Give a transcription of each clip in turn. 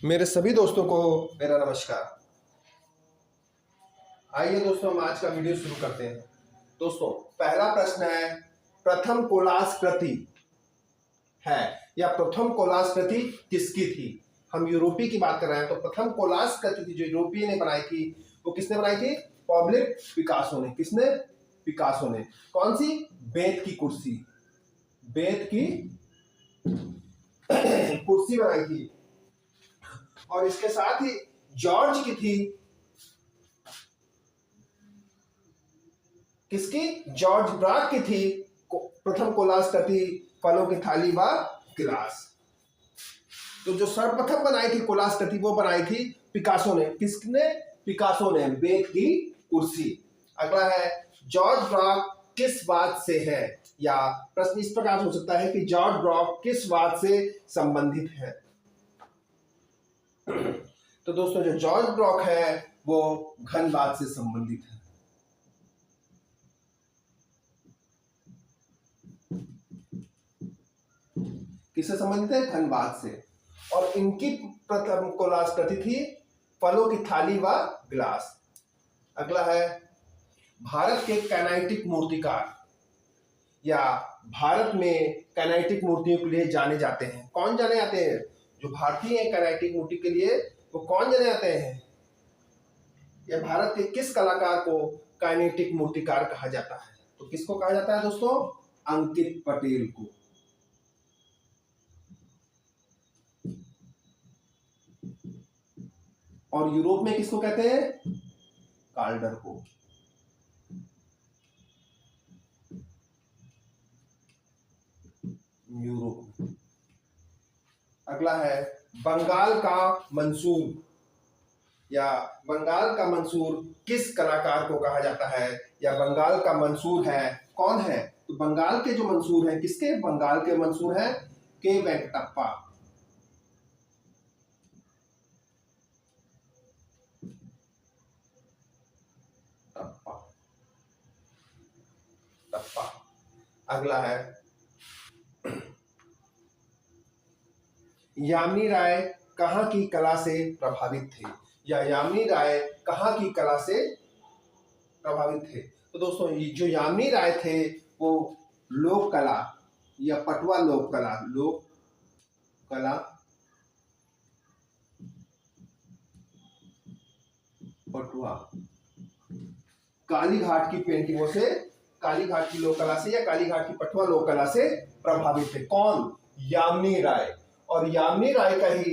मेरे सभी दोस्तों को मेरा नमस्कार। आइए दोस्तों, हम आज का वीडियो शुरू करते हैं। दोस्तों, पहला प्रश्न है, प्रथम कोलास कृति है या प्रथम कोलास कृति किसकी थी? हम यूरोपीय की बात कर रहे हैं, तो प्रथम कोलास कृति थी जो यूरोपीय ने बनाई थी, वो किसने बनाई थी? पब्लिक पिकासो ने। किसने? पिकासो ने। कौन सी? बेत की कुर्सी। बेत की कुर्सी बनाई थी। और इसके साथ ही जॉर्ज की थी। किसकी? जॉर्ज ब्राक की थी प्रथम कोलास कृति, फलों की थाली व गिलास। तो जो सर्वप्रथम बनाई थी कोलास कृति, वो बनाई थी पिकासो ने। किसने? पिकासो ने। बेत की कुर्सी। अगला है, जॉर्ज ब्राक किस बात से है? या प्रश्न इस प्रकार हो सकता है कि जॉर्ज ब्राक किस बात से संबंधित है? तो दोस्तों, जो जॉर्ज ब्राक है वो घनवाद से संबंधित है। किससे संबंधित है? धनबाद से। और इनकी प्रथम कोलास कृति थी फलों की थाली व गिलास। अगला है, भारत के कैनाइटिक मूर्तिकार या भारत में कैनाइटिक मूर्तियों के लिए जाने जाते हैं। कौन जाने जाते हैं? जो भारतीय है कैनाइटिक मूर्ति के लिए, वो कौन जाने जाते हैं? या भारत के किस कलाकार को कैनाइटिक मूर्तिकार कहा जाता है? तो किसको कहा जाता है दोस्तों? अंकित पटेल को। और यूरोप में किसको कहते हैं? काल्डर को। यूरोप। अगला है, बंगाल का मंसूर या बंगाल का मंसूर किस कलाकार को कहा जाता है? या बंगाल का मंसूर है कौन है? तो बंगाल के जो मंसूर हैं, किसके? बंगाल के मंसूर हैं के वेंकटप्पा। अगला है, यामिनी राय कहाँ की कला से प्रभावित थे? या यामिनी राय कहाँ की कला से प्रभावित थे? तो दोस्तों, ये जो यामिनी राय थे वो लोक कला या पटुआ लोक कला पटुआ कालीघाट की पेंटिंगों से, कालीघाट की लोक कला से या कालीघाट की पटुआ लोक कला से प्रभावित थे। कौन? यामिनी राय। और यामिनी राय का ही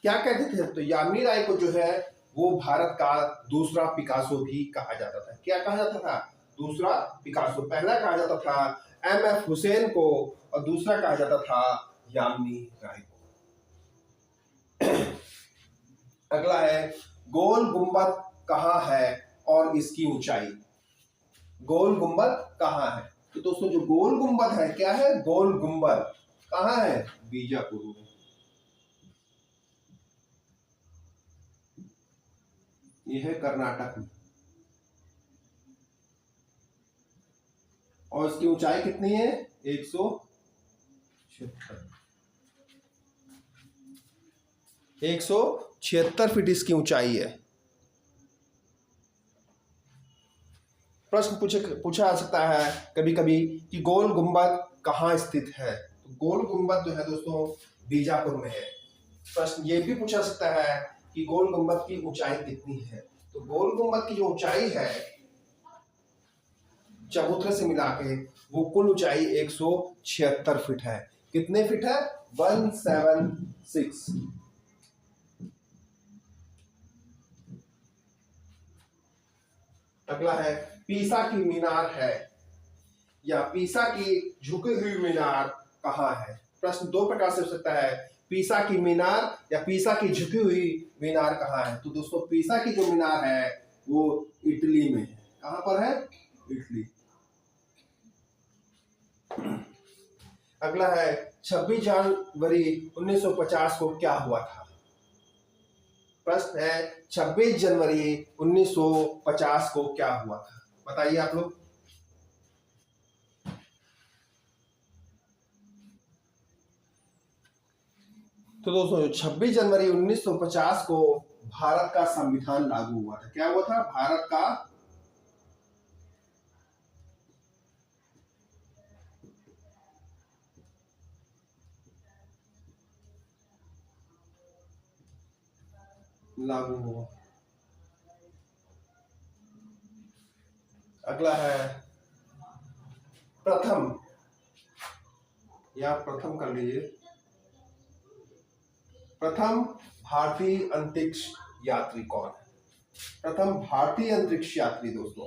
क्या कहते थे? तो यामिनी राय को जो है वो भारत का दूसरा पिकासो भी कहा जाता था। क्या कहा जाता था? दूसरा पिकासो। पहला कहा जाता था एम.एफ. हुसैन को और दूसरा कहा जाता था यामिनी राय को। अगला है, गोल गुंबद कहाँ है और इसकी ऊंचाई? गोल गुंबद कहाँ है? तो दोस्तों, जो गोल गुंबद है, क्या है? गोल गुंबद कहाँ है? बीजापुर में। यह है कर्नाटक में। और इसकी ऊंचाई कितनी है? 176 फीट इसकी ऊंचाई है। प्रश्न पूछा जा सकता है कभी कभी कि गोल गुंबद कहाँ स्थित है? तो गोल गुंबद जो है दोस्तों बीजापुर में है। प्रश्न ये भी पूछा सकता है कि गोल गुंबद की ऊंचाई कितनी है? तो गोल गुंबद की जो ऊंचाई है चबूतरे से मिला के, वो कुल ऊंचाई 176 फीट है। कितने फीट है? 176। अगला है, पीसा की मीनार है या पीसा की झुकी हुई मीनार कहाँ है? प्रश्न दो प्रकार से हो सकता है, पीसा की मीनार या पीसा की झुकी हुई मीनार कहाँ है? तो दोस्तों, पीसा की जो मीनार है वो इटली में है। कहाँ पर है? इटली। अगला है, 26 जनवरी 1950 को क्या हुआ था? प्रश्न है, 26 जनवरी 1950 को क्या हुआ था? बताइए आप लोग। तो दोस्तों 26 जनवरी 1950 को भारत का संविधान लागू हुआ था। क्या हुआ था? भारत का लागू हुआ। अगला है प्रथम, या प्रथम कर लीजिए, प्रथम भारतीय अंतरिक्ष यात्री कौन है? प्रथम भारतीय अंतरिक्ष यात्री दोस्तों,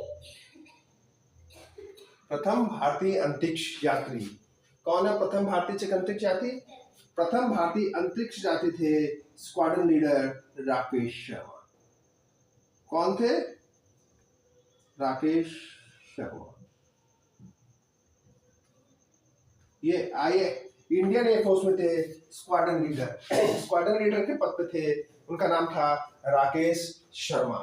प्रथम भारतीय अंतरिक्ष यात्री कौन है? प्रथम भारतीय अंतरिक्ष यात्री, प्रथम भारतीय अंतरिक्ष यात्री थे स्क्वाड्रन लीडर राकेश शर्मा। कौन थे? राकेश शर्मा। ये आए इंडियन एयरफोर्स में थे स्क्वाड्रन लीडर। स्क्वाड्रन लीडर के पद पे थे, उनका नाम था राकेश शर्मा।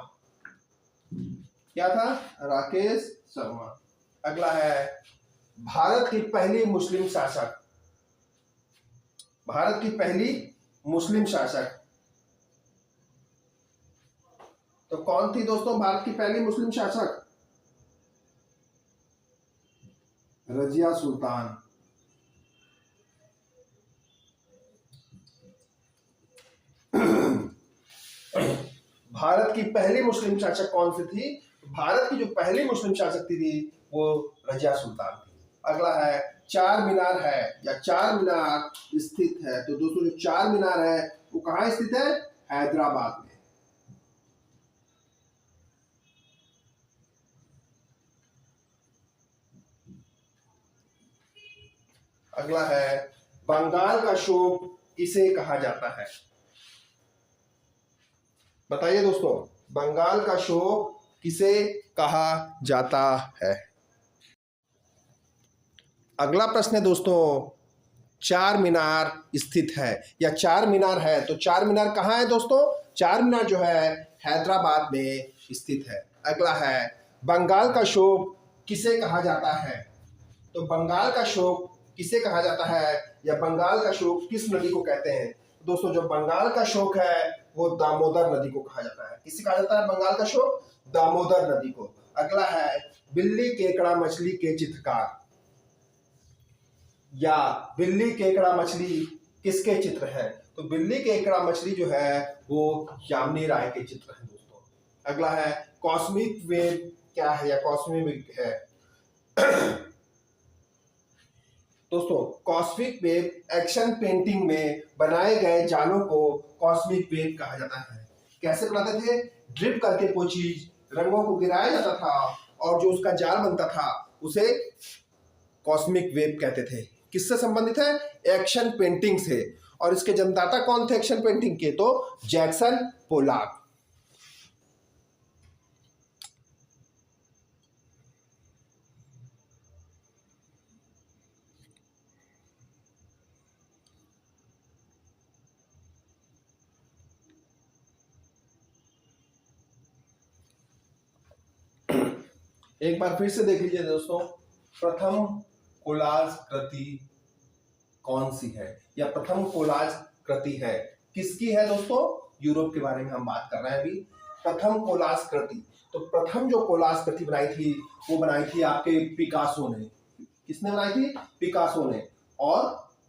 क्या था? राकेश शर्मा। अगला है भारत की पहली मुस्लिम शासक, भारत की पहली मुस्लिम शासक तो कौन थी दोस्तों? भारत की पहली मुस्लिम शासक रजिया सुल्तान। भारत की पहली मुस्लिम शासक कौन सी थी? भारत की जो पहली मुस्लिम शासक थी वो रजिया सुल्तान थी। अगला है चार मीनार है या चार मीनार स्थित है। तो दोस्तों जो चार मीनार है वो कहाँ स्थित है? हैदराबाद में। अगला है बंगाल का शोक किसे कहा जाता है? बताइए दोस्तों, बंगाल का शोक किसे कहा जाता है? अगला प्रश्न है दोस्तों, चार मीनार स्थित है या चार मीनार है, तो चार मीनार कहाँ है दोस्तों? चार मीनार जो है हैदराबाद में स्थित है। अगला है बंगाल का शोक किसे कहा जाता है? तो बंगाल का शोक किसे कहा जाता है या बंगाल का शोक किस नदी को कहते हैं? दोस्तों जो बंगाल का शोक है वो दामोदर नदी को कहा जाता है। किसे कहा जाता है बंगाल का शोक? दामोदर नदी को। अगला है बिल्ली केकड़ा मछली के चित्रकार, या बिल्ली केकड़ा मछली किसके चित्र है? तो बिल्ली केकड़ा मछली जो है वो यामिनी राय के चित्र है दोस्तों। अगला है कॉस्मिक वेव क्या है या कॉस्मिक वेव है? दोस्तों कॉस्मिक वेव एक्शन पेंटिंग में बनाए गए जालों को कॉस्मिक वेव कहा जाता है। कैसे बनाते थे? ड्रिप करके कोई चीज रंगों को गिराया जाता था और जो उसका जाल बनता था उसे कॉस्मिक वेव कहते थे। किससे संबंधित है? एक्शन पेंटिंग से। और इसके जन्मदाता कौन थे एक्शन पेंटिंग के? तो जैक्सन पोलाक। एक बार फिर से देख लीजिए दोस्तों, प्रथम कोलाज कृति कौन सी है या प्रथम कोलाज कृति है किसकी है दोस्तों? यूरोप के बारे में हम बात कर रहे हैं अभी। प्रथम कोलाज कृति, तो प्रथम जो कोलाज कृति बनाई थी वो बनाई थी आपके पिकासो ने। किसने बनाई थी? पिकासो ने। और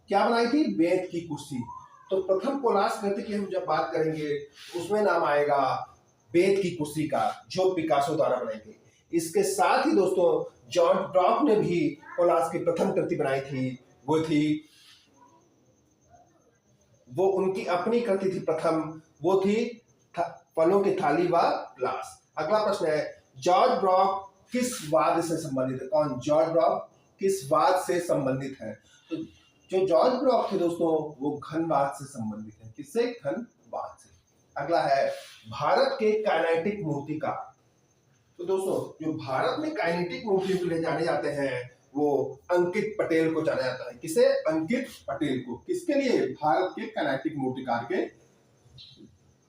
क्या बनाई थी? बेत की कुर्सी। तो प्रथम कोलाज कृति की हम जब बात करेंगे उसमें नाम आएगा बेत की कुर्सी का, जो पिकासो द्वारा बनाई गई। इसके साथ ही दोस्तों जॉन ब्रॉक ने भी कोलाज की प्रथम कृति बनाई थी, वो उनकी अपनी कृति थी प्रथम, वो थी फलों की थाली व ग्लास। अगला प्रश्न है जॉर्ज ब्रॉक किस वाद से संबंधित है? कौन? जॉर्ज ब्रॉक किस वाद से संबंधित है? तो जो जॉर्ज ब्रॉक थे दोस्तों वो घनवाद से संबंधित है। किससे? घनवाद से। अगला है भारत के काइनेटिक मूर्तिकार। तो दोस्तों जो भारत में काइनेटिक मूर्तियों के लिए जाने जाते हैं वो अंकित पटेल को जाना जाता है। किसे? अंकित पटेल को। किसके लिए? भारत के काइनेटिक मूर्तिकार के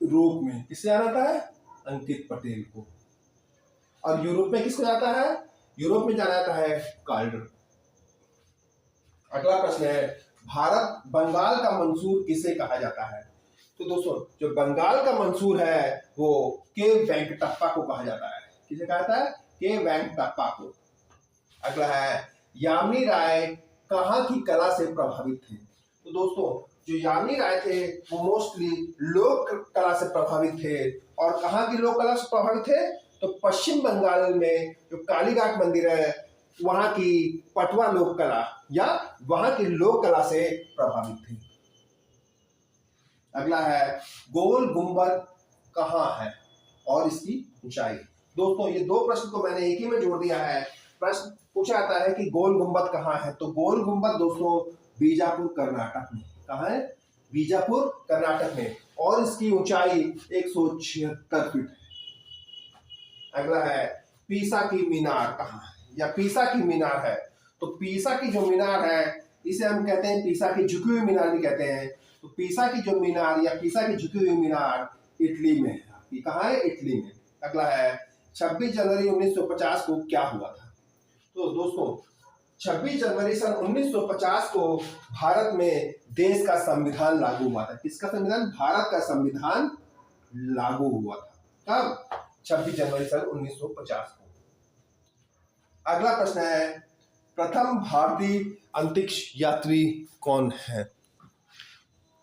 रूप में। किसे जाना जाता है? अंकित पटेल को। और यूरोप में किसको जाता है? यूरोप में जाना जाता है कार्डर। अगला प्रश्न है भारत बंगाल का मंसूर किसे कहा जाता है? तो दोस्तों जो बंगाल का मंसूर है वो के वेंकटप्पा को कहा जाता है। किसे कहा जाता है? के वेंकटप्पा को। अगला है यामिनी राय कहाँ की कला से प्रभावित थे? तो दोस्तों जो यामिनी राय थे वो मोस्टली लोक कला से प्रभावित थे। और कहाँ की लोक कला से प्रभावित थे? तो पश्चिम बंगाल में जो कालीघाट मंदिर है वहां की पटवा लोक कला या वहां की लोक कला से प्रभावित थी। अगला है गोल गुंबद कहाँ है और इसकी ऊंचाई? दोस्तों ये दो प्रश्न को मैंने एक ही में जोड़ दिया है। प्रश्न पूछा जाता है कि गोल गुंबद कहाँ है, तो गोल गुंबद दोस्तों बीजापुर कर्नाटक में। कहाँ है? बीजापुर कर्नाटक में। और इसकी ऊंचाई 176 फीट है। अगला है पीसा की मीनार कहाँ है या पीसा की मीनार है? तो पीसा की जो मीनार है इसे हम कहते हैं पीसा की झुकी हुई मीनार भी कहते हैं। तो पीसा की जो मीनार या पीसा की झुकी हुई मीनार इटली में है। ये कहाँ है? इटली में। अगला है 26 जनवरी 1950 को क्या हुआ था? तो दोस्तों 26 जनवरी सन 1950 को भारत में देश का संविधान लागू हुआ था। किसका संविधान? भारत का संविधान लागू हुआ था। कब? 26 जनवरी सन 1950 को। अगला प्रश्न है प्रथम भारतीय अंतरिक्ष यात्री कौन है?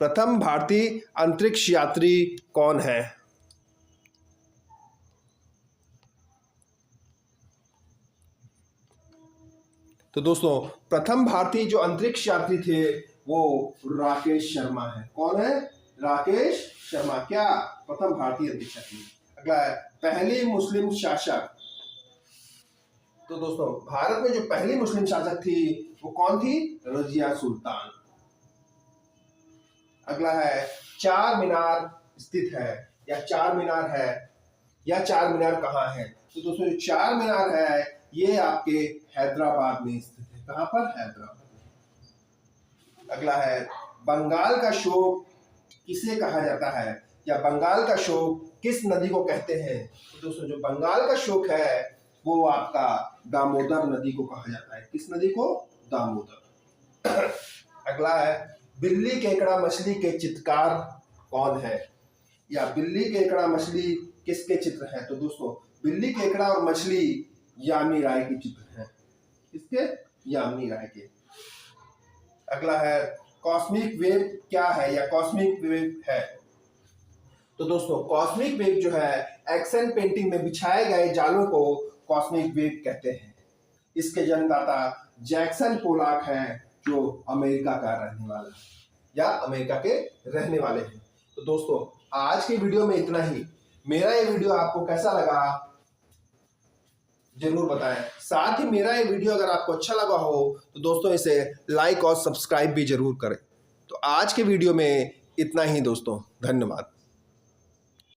प्रथम भारतीय अंतरिक्ष यात्री कौन है? तो दोस्तों प्रथम भारतीय जो अंतरिक्ष यात्री थे वो राकेश शर्मा है। कौन है? राकेश शर्मा। क्या? प्रथम भारतीय अंतरिक्ष यात्री। अगला है पहली मुस्लिम शासक। तो दोस्तों भारत में जो पहली मुस्लिम शासक थी वो कौन थी? रजिया सुल्तान। अगला है चार मीनार स्थित है या चार मीनार है या चार मीनार कहाँ है? तो दोस्तों जो चार मीनार है ये आपके हैदराबाद में स्थित है। कहाँ पर? हैदराबाद में। अगला है बंगाल का शोक किसे कहा जाता है या बंगाल का शोक किस नदी को कहते हैं? तो दोस्तों जो बंगाल का शोक है वो आपका दामोदर नदी को कहा जाता है। किस नदी को? दामोदर। अगला है बिल्ली केकड़ा मछली के चित्रकार कौन है या बिल्ली केकड़ा मछली किसके चित्र है? तो दोस्तों बिल्ली केकड़ा और मछली यामिनी राय के चित्र हैं। किसके? यामिनी राय के। अगला है कॉस्मिक वेव क्या है या कॉस्मिक वेव है? तो दोस्तों कॉस्मिक वेव जो है एक्शन पेंटिंग में बिछाए गए जालों को कॉस्मिक वेव कहते हैं। इसके जन्मदाता जैक्सन पोलाक हैं जो अमेरिका का रहने वाला है या अमेरिका के रहने वाले हैं। तो दोस्तों आज के वीडियो में इतना ही। मेरा ये वीडियो आपको कैसा लगा जरूर बताएं। साथ ही मेरा ये वीडियो अगर आपको अच्छा लगा हो तो दोस्तों इसे लाइक और सब्सक्राइब भी जरूर करें। तो आज के वीडियो में इतना ही दोस्तों, धन्यवाद।